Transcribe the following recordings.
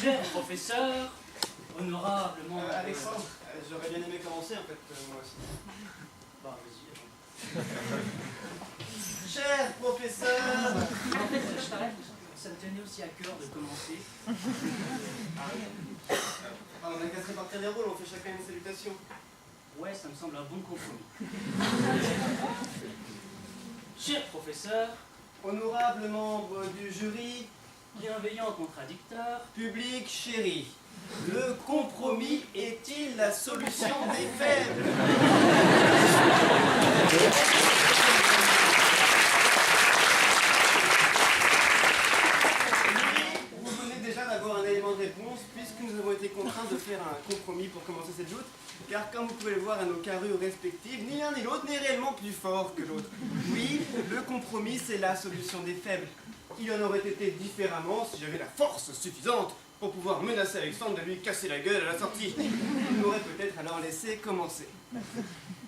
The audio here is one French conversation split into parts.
Cher professeur, honorablement... Alexandre, j'aurais bien aimé commencer en fait, moi aussi. Bah, vas-y. Cher professeur. En fait, je t'arrête, ça me tenait aussi à cœur de commencer. On a qu'à se répartir les rôles, on fait chacun une salutation. Ouais, ça me semble un bon compromis. Cher professeur, Honorable membre du jury, bienveillant contradicteur, public chéri, le compromis est-il la solution des faibles? Vous venez déjà d'avoir un élément de réponse, puisque nous avons été contraints de faire un compromis pour commencer cette joute, car comme vous pouvez le voir à nos carrures respectives, ni l'un ni l'autre n'est réellement plus fort que l'autre. Oui, le compromis, c'est la solution des faibles. Il en aurait été différemment si j'avais la force suffisante pour pouvoir menacer Alexandre de lui casser la gueule à la sortie. Il m'aurait peut-être alors laissé commencer.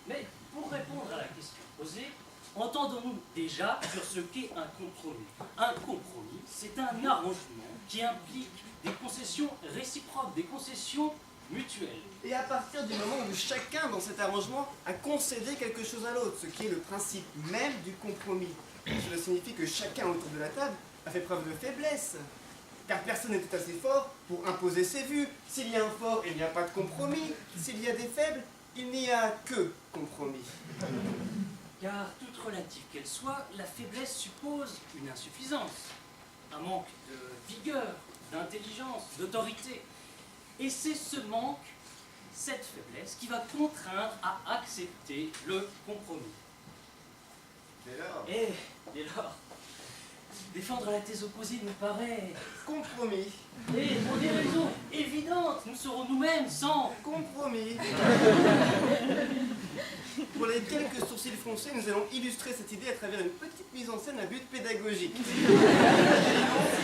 mais pour répondre à la question posée, entendons-nous déjà sur ce qu'est un compromis. Un compromis, c'est un arrangement qui implique des concessions réciproques, des concessions mutuelles. Et à partir du moment où chacun dans cet arrangement a concédé quelque chose à l'autre, ce qui est le principe même du compromis. Cela signifie que chacun autour de la table a fait preuve de faiblesse. Car personne n'était assez fort pour imposer ses vues. S'il y a un fort, il n'y a pas de compromis. S'il y a des faibles, il n'y a que compromis. Car toute relative qu'elle soit, la faiblesse suppose une insuffisance, un manque de vigueur, d'intelligence, d'autorité. Et c'est ce manque, cette faiblesse, qui va contraindre à accepter le compromis. Dès lors, Et dès lors, défendre la thèse opposée nous paraît... compromis, Et pour des raisons évidentes, nous serons nous-mêmes sans... compromis. Pour les quelques sourcils froncés, nous allons illustrer cette idée à travers une petite mise en scène à but pédagogique.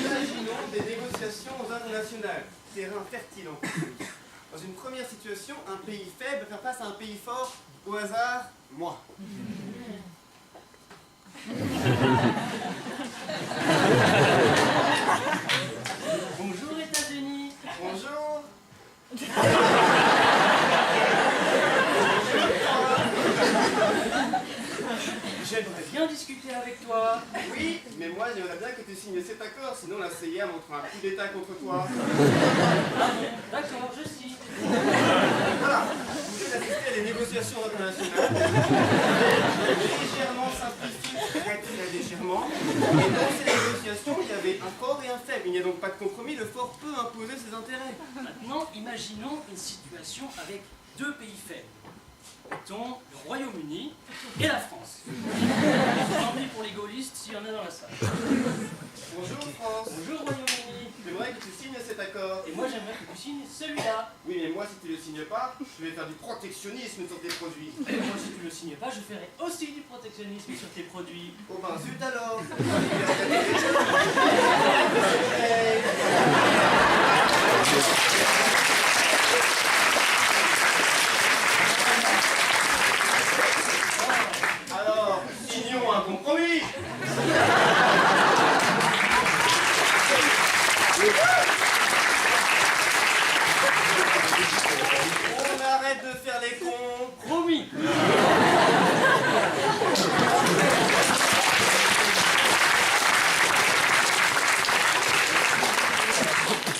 Imaginons des négociations internationales, terrain fertile en compromis. Dans une première situation, un pays faible faire face à un pays fort, au hasard, moi. Bonjour États-Unis. Bonjour. J'aimerais bien discuter avec toi. Oui, mais moi j'aimerais bien que tu signes cet accord, sinon la CIA montrera un coup d'état contre toi. Ah bon, d'accord, je signe. Voilà, vous pouvez assister à des négociations internationales, légèrement simplifiées, très légèrement, et dans ces négociations, il y avait un fort et un faible. Il n'y a donc pas de compromis, le fort peut imposer ses intérêts. Maintenant, imaginons une situation avec deux pays faibles. Mettons le Royaume-Uni et la France. Tant pis pour les gaullistes s'il y en a dans la salle. Bonjour France. Bonjour Royaume-Uni. J'aimerais que tu signes cet accord. Et moi j'aimerais que tu signes celui-là. Oui, mais moi si tu ne le signes pas, je vais faire du protectionnisme sur tes produits. Et moi si tu le signes pas, je ferai aussi du protectionnisme sur tes produits. Oh ben zut alors. Alors, signons un compromis. On arrête de faire les cons. Promis.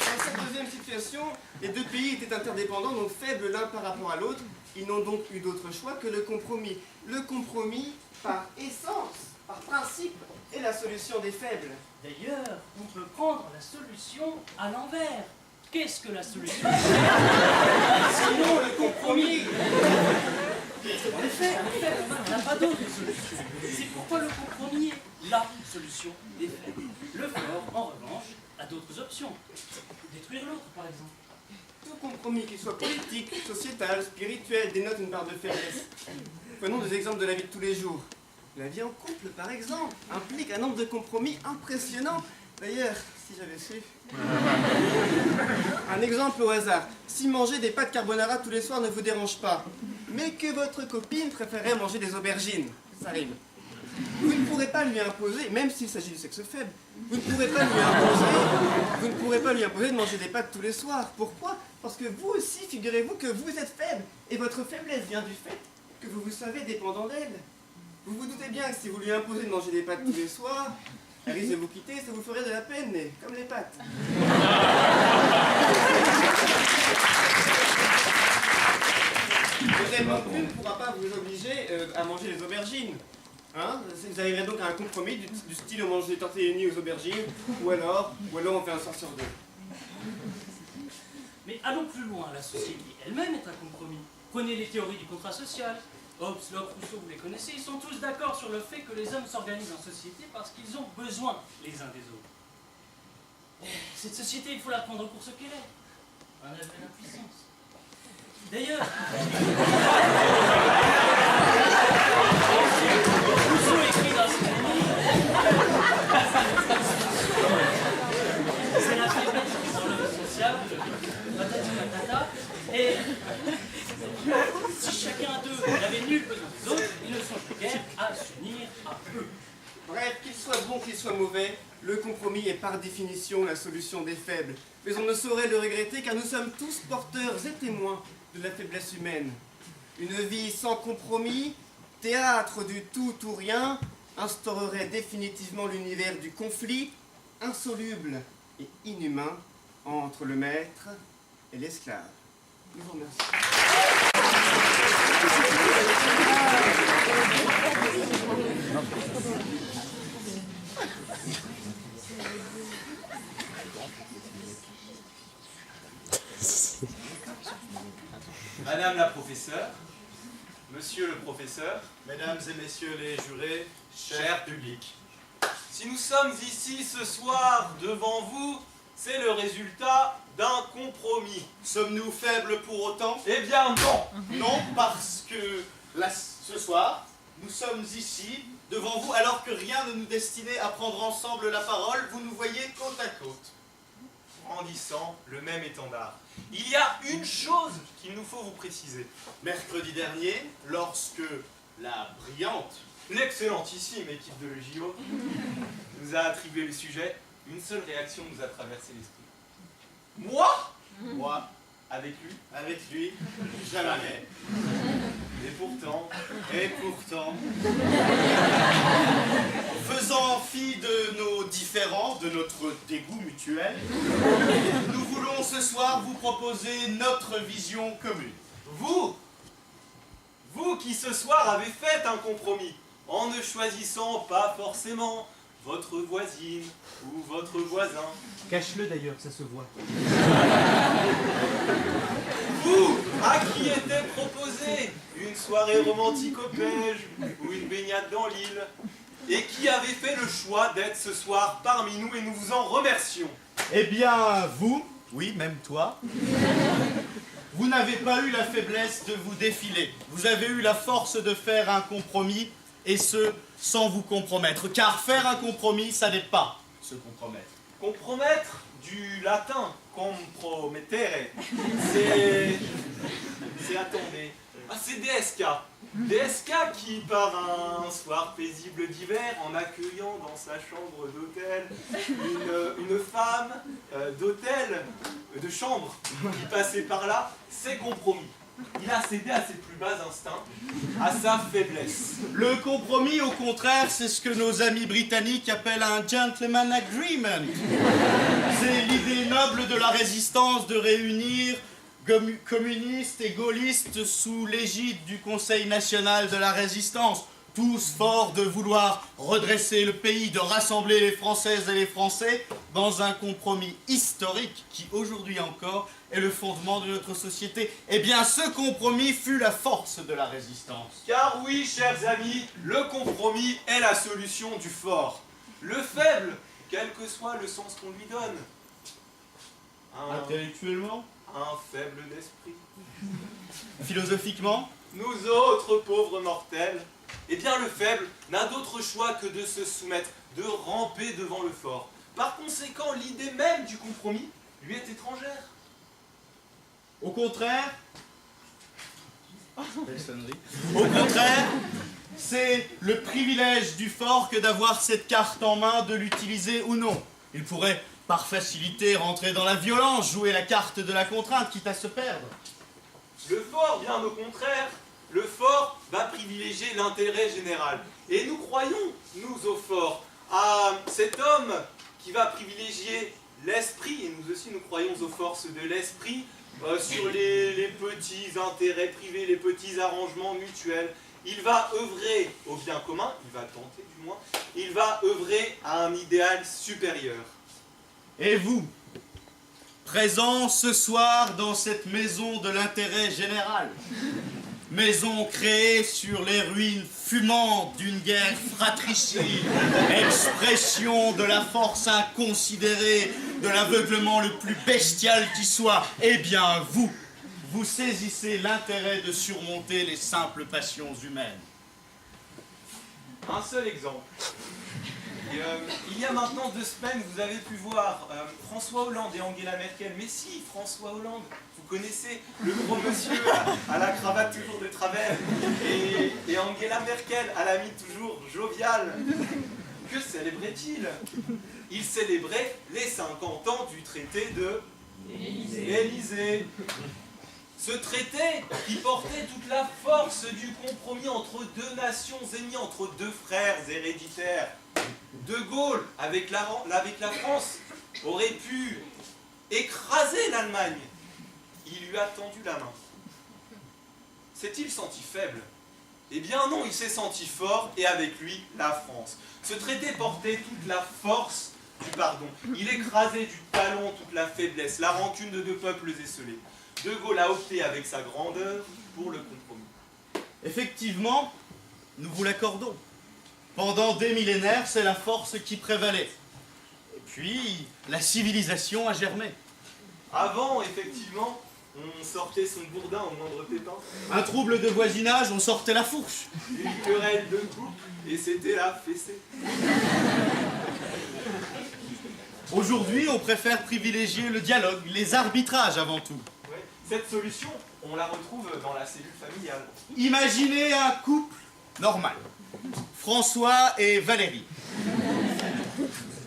Dans cette deuxième situation, les deux pays étaient interdépendants, donc faibles l'un par rapport à l'autre. Ils n'ont donc eu d'autre choix que le compromis. Le compromis, par essence, par principe, est la solution des faibles. D'ailleurs, on peut prendre la solution à l'envers. Qu'est-ce que la solution? Sinon, le compromis. En effet, on n'a pas d'autre solution. C'est pourquoi le compromis est la solution des faibles. Le fort, en revanche, a d'autres options. Détruire l'autre, par exemple. Tout compromis, qu'il soit politique, sociétal, spirituel, dénote une part de faiblesse. Prenons des exemples de la vie de tous les jours. La vie en couple, par exemple, implique un nombre de compromis impressionnant. D'ailleurs, si j'avais su... Un exemple au hasard. Si manger des pâtes carbonara tous les soirs ne vous dérange pas, mais que votre copine préférait manger des aubergines, ça rime. Vous ne pourrez pas lui imposer, même s'il s'agit du sexe faible, vous ne pourrez pas lui imposer de manger des pâtes tous les soirs. Pourquoi? Parce que vous aussi, figurez-vous que vous êtes faible, et votre faiblesse vient du fait que vous vous savez dépendant d'elle. Vous vous doutez bien que si vous lui imposez de manger des pâtes tous les soirs, elle risque de vous quitter, ça vous ferait de la peine, mais comme les pâtes. Elle non plus ne pourra pas vous obliger à manger les aubergines. Hein? Vous arriverez donc à un compromis du style on mange des tortellini aux aubergines, ou alors on fait un soir sur deux. Mais allons plus loin, la société elle-même est un compromis. Prenez les théories du contrat social. Hobbes, Locke, Rousseau, vous les connaissez, ils sont tous d'accord sur le fait que les hommes s'organisent en société parce qu'ils ont besoin les uns des autres. Et cette société, il faut la prendre pour ce qu'elle est. Un aveu d'impuissance. D'ailleurs, Rousseau écrit dans ses amis, c'est la faiblesse qui rend l'homme sociable, patati patata, et si chacun d'eux n'avait nul besoin des autres, ils ne songent guère à s'unir à eux. Bref, qu'il soit bon, qu'il soit mauvais, le compromis est par définition la solution des faibles. Mais on ne saurait le regretter car nous sommes tous porteurs et témoins de la faiblesse humaine. Une vie sans compromis, théâtre du tout ou rien, instaurerait définitivement l'univers du conflit, insoluble et inhumain, entre le maître et l'esclave. Je vous remercie. Madame la professeure, monsieur le professeur, Mesdames et messieurs les jurés, cher public, si nous sommes ici ce soir devant vous, c'est le résultat d'un compromis. sommes-nous faibles pour autant? Eh bien non! Non, parce que ce soir, nous sommes ici devant vous alors que rien ne nous destinait à prendre ensemble la parole. Vous nous voyez côte à côte, Brandissant le même étendard. Il y a une chose qu'il nous faut vous préciser. mercredi dernier, lorsque la brillante, L'excellentissime équipe de l'EJO nous a attribué le sujet. Une seule réaction nous a traversé l'esprit. Moi, moi, avec lui, avec lui, jamais. et pourtant, Et pourtant, faisant fi de nos différends, de notre dégoût mutuel, nous voulons ce soir vous proposer notre vision commune. vous qui ce soir avez fait un compromis, en ne choisissant pas forcément votre voisine ou votre voisin. Cache-le d'ailleurs, ça se voit. Vous, à qui était proposé une soirée romantique au Pège ou une baignade dans l'île, et qui avait fait le choix d'être ce soir parmi nous, et nous vous en remercions. Eh bien, vous, oui, même toi, vous n'avez pas eu la faiblesse de vous défiler. Vous avez eu la force de faire un compromis, et ce, sans vous compromettre. Car faire un compromis, ça n'est pas se compromettre. Compromettre, du latin compromettere, c'est attendez. Ah, c'est DSK. DSK qui, par un soir paisible d'hiver, en accueillant dans sa chambre d'hôtel une femme d'hôtel, de chambre, qui passait par là, s'est compromis. Il a cédé à ses plus bas instincts, à sa faiblesse. Le compromis, au contraire, c'est ce que nos amis britanniques appellent un gentleman agreement. C'est l'idée noble de la résistance de réunir communistes et gaullistes sous l'égide du Conseil national de la résistance, tous forts de vouloir redresser le pays, de rassembler les Françaises et les Français dans un compromis historique qui, aujourd'hui encore, est le fondement de notre société. Eh bien, ce compromis fut la force de la résistance. Car oui, chers amis, le compromis est la solution du fort. Le faible, quel que soit le sens qu'on lui donne. Intellectuellement, Un faible d'esprit. philosophiquement, Nous autres pauvres mortels, eh bien le faible n'a d'autre choix que de se soumettre, de ramper devant le fort. Par conséquent, l'idée même du compromis lui est étrangère. au contraire, belle sonnerie. Au contraire, C'est le privilège du fort que d'avoir cette carte en main, de l'utiliser ou non. Il pourrait, par facilité, rentrer dans la violence, jouer la carte de la contrainte, quitte à se perdre. Le fort, bien au contraire, le fort va privilégier l'intérêt général. Et nous croyons, nous au fort, à cet homme qui va privilégier l'esprit, et nous aussi nous croyons aux forces de l'esprit, sur les petits intérêts privés, les petits arrangements mutuels. Il va œuvrer au bien commun, il va tenter du moins, il va œuvrer à un idéal supérieur. Et vous, présents ce soir dans cette maison de l'intérêt général, maison créée sur les ruines fumantes d'une guerre fratricide, expression de la force inconsidérée, de l'aveuglement le plus bestial qui soit, eh bien vous saisissez l'intérêt de surmonter les simples passions humaines. Un seul exemple. Il y a maintenant 2 semaines, vous avez pu voir François Hollande et Angela Merkel. Mais si, François Hollande, vous connaissez le gros monsieur à la cravate toujours de travers, et Angela Merkel à la mine toujours joviale. Que célébrait-il? Il célébrait les 50 ans du traité de l'Élysée. Ce traité qui portait toute la force du compromis entre 2 nations ennemies, entre 2 frères héréditaires. De Gaulle, avec la France, aurait pu écraser l'Allemagne. Il lui a tendu la main. S'est-il senti faible? Eh bien non, il s'est senti fort, et avec lui, la France. Ce traité portait toute la force du pardon. Il écrasait du talon toute la faiblesse, la rancune de 2 peuples esselés. De Gaulle a opté avec sa grandeur pour le compromis. Effectivement, nous vous l'accordons. Pendant des millénaires, c'est la force qui prévalait. Et puis, la civilisation a germé. Avant, effectivement, on sortait son bourdin au moindre pépin. Un trouble de voisinage, on sortait la fourche. Une querelle de couple, et c'était la fessée. Aujourd'hui, on préfère privilégier le dialogue, les arbitrages avant tout. Ouais. Cette solution, on la retrouve dans la cellule familiale. Imaginez un couple normal. François et Valérie.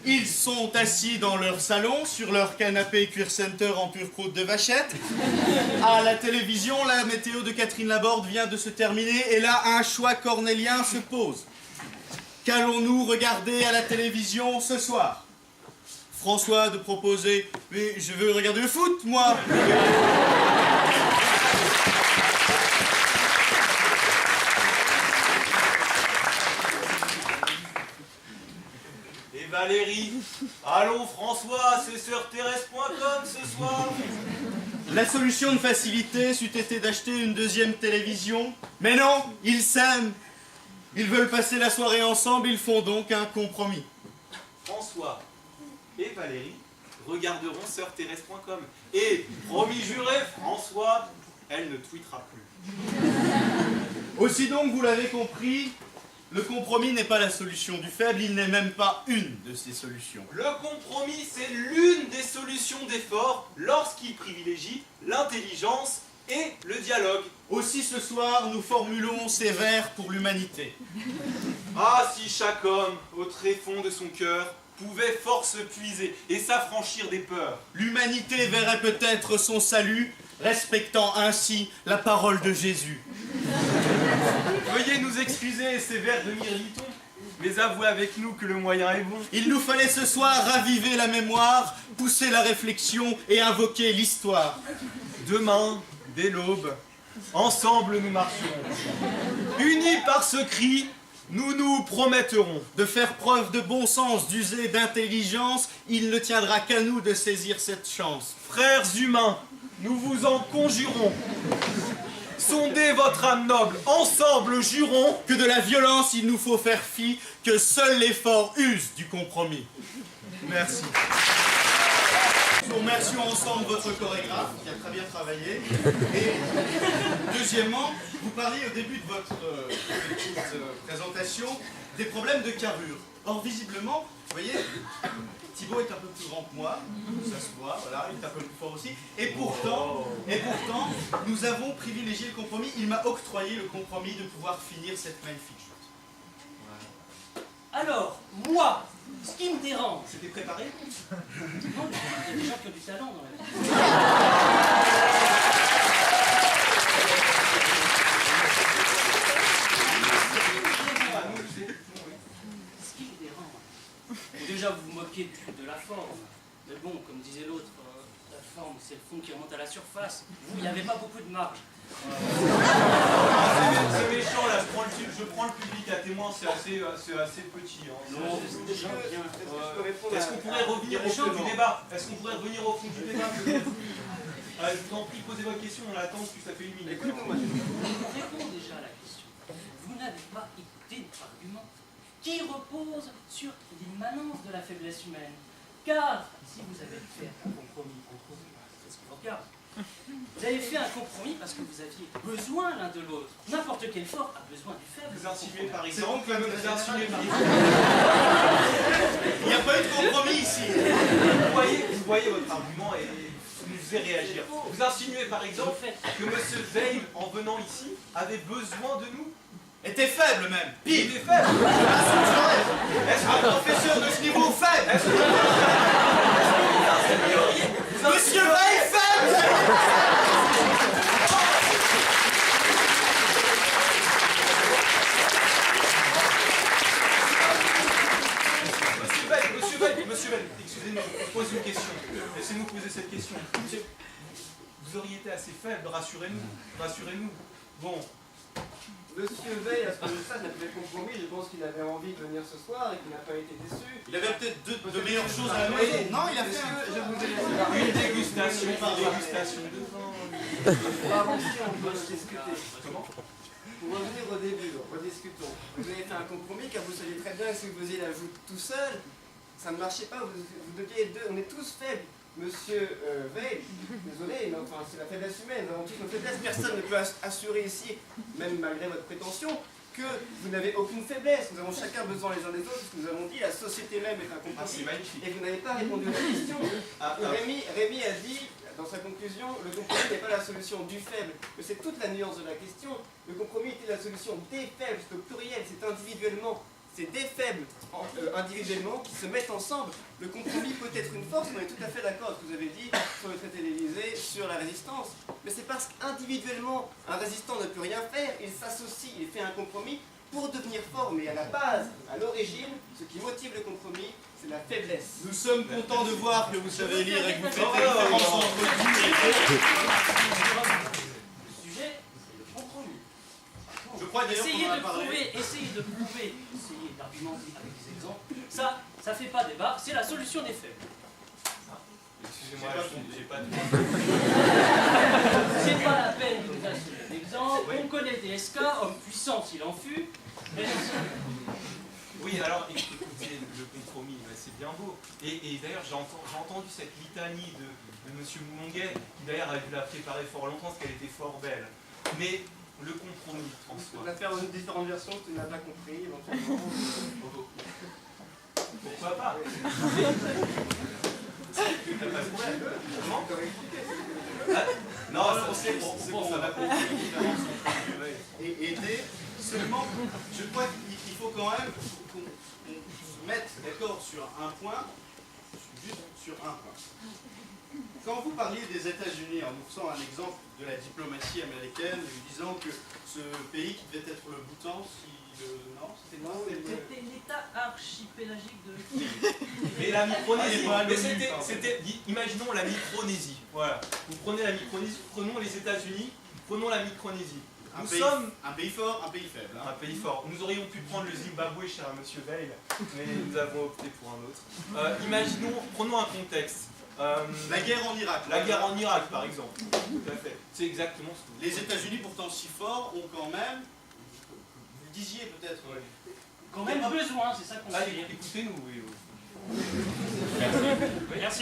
Ils sont assis dans leur salon, sur leur canapé Cuir Center en pure croûte de vachette. À la télévision, la météo de Catherine Laborde vient de se terminer et là, un choix cornélien se pose. Qu'allons-nous regarder à la télévision ce soir? François de proposer « Mais je veux regarder le foot, moi !» Et Valérie, allons François, c'est sur Thérèse.com ce soir. La solution de facilité c'eût été d'acheter une 2e télévision. Mais non, ils s'aiment. Ils veulent passer la soirée ensemble, ils font donc un compromis. François et Valérie regarderont sur Thérèse.com. Et, promis juré, François, elle ne tweetera plus. Aussi donc, vous l'avez compris, le compromis n'est pas la solution du faible, il n'est même pas une de ces solutions. Le compromis, c'est l'une des solutions des forts lorsqu'il privilégie l'intelligence et le dialogue. Aussi ce soir, nous formulons ces vers pour l'humanité. Ah, si chaque homme, au tréfonds de son cœur, pouvait fort se puiser et s'affranchir des peurs. L'humanité verrait peut-être son salut, respectant ainsi la parole de Jésus. Veuillez nous excuser ces vers de Mirliton, mais avouez avec nous que le moyen est bon. Il nous fallait ce soir raviver la mémoire, pousser la réflexion et invoquer l'histoire. Demain, dès l'aube, ensemble nous marcherons. Unis par ce cri, nous nous prometterons de faire preuve de bon sens, d'user d'intelligence, il ne tiendra qu'à nous de saisir cette chance. Frères humains, nous vous en conjurons. Sondez votre âme noble, ensemble jurons que de la violence il nous faut faire fi, que seul l'effort use du compromis. Merci. Nous remercions ensemble votre chorégraphe qui a très bien travaillé. Et deuxièmement, vous parliez au début de votre petite présentation des problèmes de carrure. Or, visiblement, vous voyez, Thibaut est un peu plus grand que moi, ça se voit, voilà, il est un peu plus fort aussi. Et pourtant, nous avons privilégié le compromis. Il m'a octroyé le compromis de pouvoir finir cette magnifique joute. Alors, moi, ce qui me dérange... C'était préparé? Non, il y a des gens qui ont du talent dans la vie. Ce qui me dérange... Bon, déjà, vous vous moquez de la forme. Mais bon, comme disait l'autre, la forme, c'est le fond qui remonte à la surface. Vous, il n'y avait pas beaucoup de marge. C'est méchant là, je prends le public à témoin, c'est assez petit. Hein. Non, c'est déjà bien. Est-ce qu'on pourrait revenir au fond du débat? Est-ce qu'on pourrait revenir au fond du débat je vous en prie, posez votre question, on l'attend depuis ça fait 1 minute. Écoute-moi. Réponds déjà à la question. Vous n'avez pas écouté notre argument qui repose sur l'immanence de la faiblesse humaine. Car si vous avez fait un compromis, c'est ce qu'on regarde. Vous avez fait un compromis parce que vous aviez besoin l'un de l'autre. N'importe quel fort a besoin du faible. Vous insinuez par exemple, Il Il n'y a pas eu de compromis ici. vous voyez votre argument et vous nous faisait réagir. Vous insinuez par exemple que M. Veil, en venant ici, avait besoin de nous. Était faible même. Il Pire. était faible. Un professeur de ce niveau faible. Monsieur Veil faible. Monsieur Veil, excusez-moi, je vous pose une question. Laissez-nous poser cette question. Vous auriez été assez faible, rassurez-nous. Bon. Monsieur Veil, à ce que je sache, a fait le compromis. Je pense qu'il avait envie de venir ce soir et qu'il n'a pas été déçu. Il avait peut-être de meilleures choses à la maison. Non, il a fait Je vous ai laissé parler. Une dégustation de vin. Pour avancer, on peut discuter. Comment? Pour revenir au début, rediscutons. Vous avez fait un compromis car vous saviez très bien que si vous faisiez la joute tout seul, ça ne marchait pas, vous deviez être deux. On est tous faibles. Monsieur Veil, désolé, mais enfin, c'est la faiblesse humaine. Nous avons tous nos faiblesses. Personne ne peut assurer ici, même malgré votre prétention, que vous n'avez aucune faiblesse. Nous avons chacun besoin les uns des autres, puisque nous avons dit la société même est un Ah, c'est compromis. magnifique. Et vous n'avez pas répondu à la question. Rémi a dit, dans sa conclusion, le compromis n'est pas la solution du faible, mais c'est toute la nuance de la question. Le compromis était la solution des faibles, c'est au pluriel, c'est individuellement. C'est des faibles individuellement qui se mettent ensemble. Le compromis peut être une force, on est tout à fait d'accord avec ce que vous avez dit sur le traité de l'Élysée, sur la résistance. Mais c'est parce qu'individuellement, un résistant ne peut rien faire, il s'associe, il fait un compromis pour devenir fort. Mais à la base, à l'origine, ce qui motive le compromis, c'est la faiblesse. Nous sommes contents de voir que vous savez lire et que vous faites la différence entre dur et faible. Le sujet, c'est le compromis. Je crois d'ailleurs qu'on en a parlé. Essayez d'argumenter avec des exemples. Ça fait pas débat, c'est la solution des faibles. Excusez-moi, j'ai pas de... C'est pas la peine de nous assurer d'exemple. On connaît DSK, homme puissant s'il en fut. Oui, alors écoutez, le compromis, c'est bien beau. Et d'ailleurs, j'ai entendu cette litanie de M. Moulonguet, qui d'ailleurs a dû la préparer fort longtemps, parce qu'elle était fort belle. Mais le compromis, On François. va faire une différente version, tu n'as pas compris, éventuellement. Pourquoi pas? T'as pas de problème. Comment? Non, c'est bon, ça va compris. Et aider seulement, je crois qu'il faut quand même qu'on se mette d'accord sur un point, juste sur un point. Quand vous parliez des États-Unis, en vous faisant un exemple de la diplomatie américaine, en disant que ce pays qui devait être le Bhoutan, non, c'était non, C'était l'état archipélagique de... Mais la Micronésie, Ah, mais imaginons la Micronésie. Voilà. Vous prenez la Micronésie, prenons les États-Unis, prenons la Micronésie. Nous sommes un pays fort, un pays faible. un pays fort. Nous aurions pu prendre le Zimbabwe, cher monsieur Veil, mais nous avons opté pour un autre. Imaginons, prenons un contexte. La guerre en Irak. La guerre en Irak, par exemple. Tout à fait. C'est exactement ce que vous Les États-Unis, pourtant si forts, ont quand même, vous le disiez peut-être, Quand même besoin, c'est ça qu'on Allez, veut dire. écoutez-nous, oui. Merci.